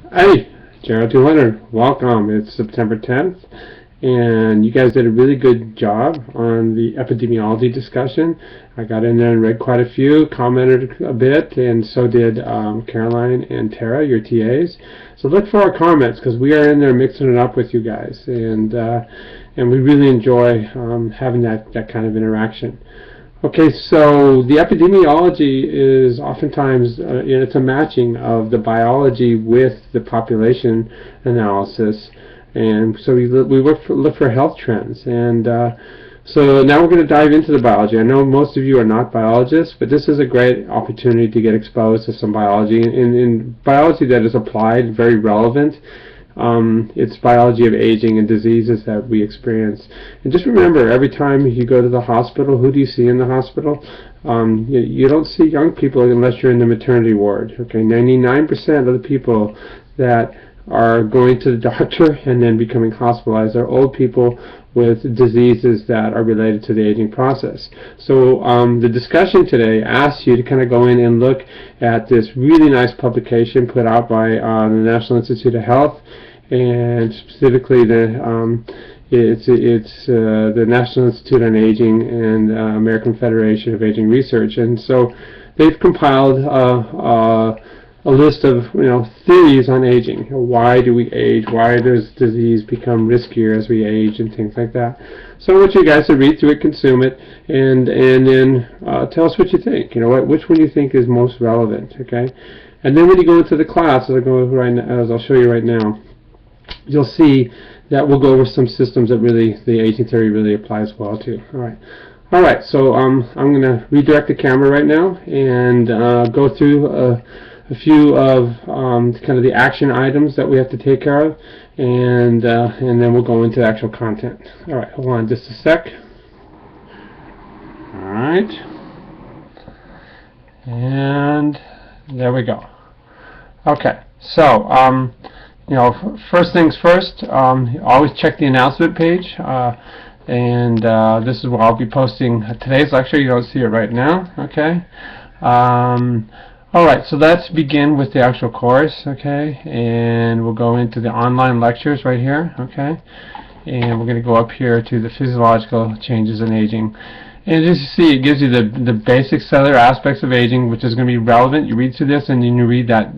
Hey, Channel 200, welcome. It's September 10th, and you guys did a really good job on the epidemiology discussion. I got in there and read quite a few, commented a bit, and so did Caroline and Tara, your TAs. So look for our comments because we are in there mixing it up with you guys, and we really enjoy having that kind of interaction. Okay, so the epidemiology is oftentimes it's a matching of the biology with the population analysis, and so we look for health trends. And so now we're going to dive into the biology. I know most of you are not biologists, but this is a great opportunity to get exposed to some biology, in biology that is applied, very relevant. It's biology of aging and diseases that we experience. And just remember, every time you go to the hospital, who do you see in the hospital? You don't see young people unless you're in the maternity ward. Okay, 99% of the people that are going to the doctor and then becoming hospitalized are old people with diseases that are related to the aging process. So the discussion today asks you to kind of go in and look at this really nice publication put out by the National Institute of Health, and specifically it's the National Institute on Aging and American Federation of Aging Research, and so they've compiled a list of theories on aging. Why do we age? Why does disease become riskier as we age, and things like that. So I want you guys to read through it, consume it, and then tell us what you think. Which one you think is most relevant. Okay, and then when you go into the class, as I'll show you right now, you'll see that we'll go over some systems that the aging theory really applies well to. All right. So I'm going to redirect the camera right now and go through a few of kind of the action items that we have to take care of, and then we'll go into the actual content. All right, hold on just a sec. All right, and there we go. Okay, so first things first, always check the announcement page, and this is where I'll be posting today's lecture. You don't see it right now, okay? Alright, so let's begin with the actual course, okay? And we'll go into the online lectures right here, okay? And we're going to go up here to the physiological changes in aging. And as you see, it gives you the basic cellular aspects of aging, which is going to be relevant. You read through this, and then you read that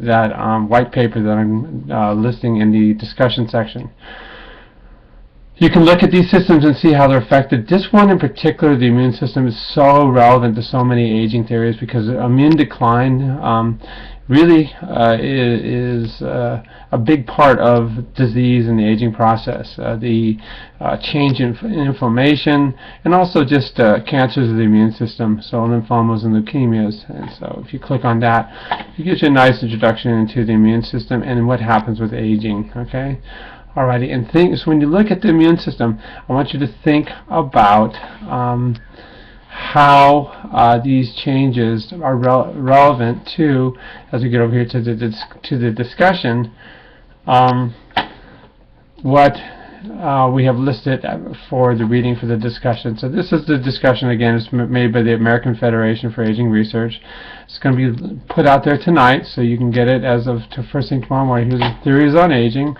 white paper that I'm listing in the discussion section. You can look at these systems and see how they're affected. This one in particular, the immune system, is so relevant to so many aging theories because immune decline really is a big part of disease in the aging process. The change in inflammation, and also just cancers of the immune system, so lymphomas and leukemias. And so if you click on that, it gives you a nice introduction into the immune system and what happens with aging. Okay. Alrighty, and so when you look at the immune system, I want you to think about how these changes are relevant to, as we get over here to the discussion, what we have listed for the reading for the discussion. So this is the discussion, again. It's made by the American Federation for Aging Research. It's going to be put out there tonight, so you can get it as of first thing tomorrow morning. Here's the theories on aging.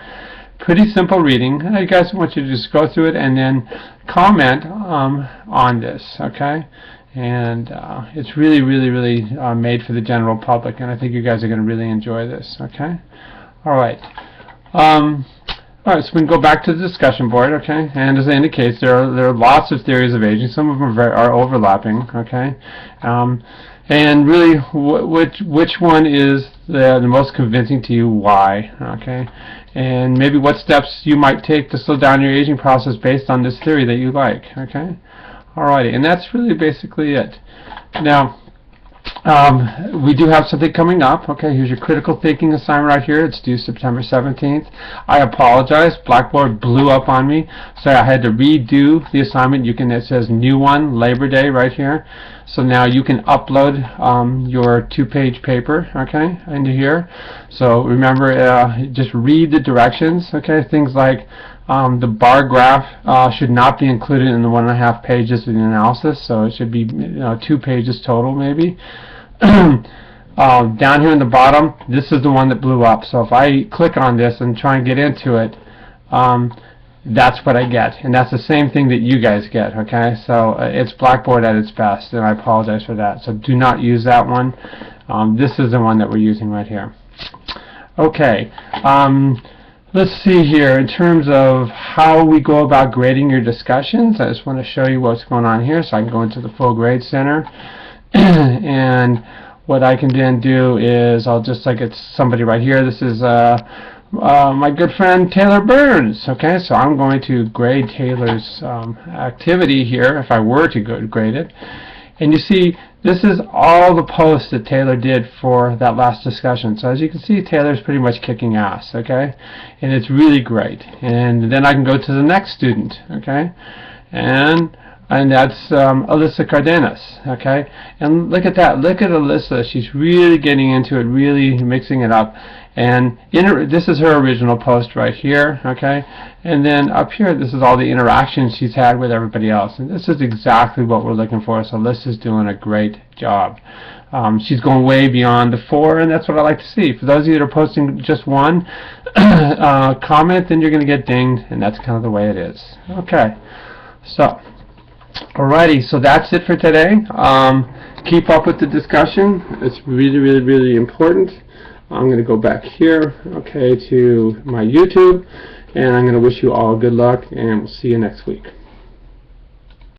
Pretty simple reading. I guys want you to just go through it and then comment on this, okay? And it's really made for the general public, and I think you guys are going to really enjoy this, okay? All right. All right, so we can go back to the discussion board, okay? And as it indicates, there are lots of theories of aging. Some of them are overlapping, okay? And really, which one is the most convincing to you? Why? Okay, and maybe what steps you might take to slow down your aging process based on this theory that you like. Okay, alrighty, and that's really basically it. Now, we do have something coming up. Okay, here's your critical thinking assignment right here. It's due September 17th. I apologize. Blackboard blew up on me, so I had to redo the assignment. It says new one, Labor Day, right here. So now you can upload your 2-page paper, okay, into here. So remember, just read the directions, okay. Things like the bar graph should not be included in the 1.5 pages of the analysis, so it should be 2 pages total maybe. Down here in the bottom, this is the one that blew up. So if I click on this and try and get into it, that's what I get, and that's the same thing that you guys get. Okay, so it's Blackboard at its best, and I apologize for that. So do not use that one. This is the one that we're using right here. Okay, let's see here in terms of how we go about grading your discussions. I just want to show you what's going on here, so I can go into the full grade center. And what I can then do is I'll just like it's somebody right here. This is my good friend Taylor Burns. Okay, so I'm going to grade Taylor's activity here if I were to grade it. And you see, this is all the posts that Taylor did for that last discussion. So as you can see, Taylor's pretty much kicking ass, okay? And it's really great. And then I can go to the next student, okay? And that's Alyssa Cardenas, okay? And look at that. Look at Alyssa. She's really getting into it, really mixing it up. And this is her original post right here, okay? And then up here, this is all the interactions she's had with everybody else. And this is exactly what we're looking for. So Alyssa's doing a great job. She's going way beyond the 4, and that's what I like to see. For those of you that are posting just one comment, then you're going to get dinged, and that's kind of the way it is. Okay, so alrighty, so that's it for today. Keep up with the discussion. It's really, really, really important. I'm going to go back here, okay, to my YouTube, and I'm going to wish you all good luck, and we'll see you next week.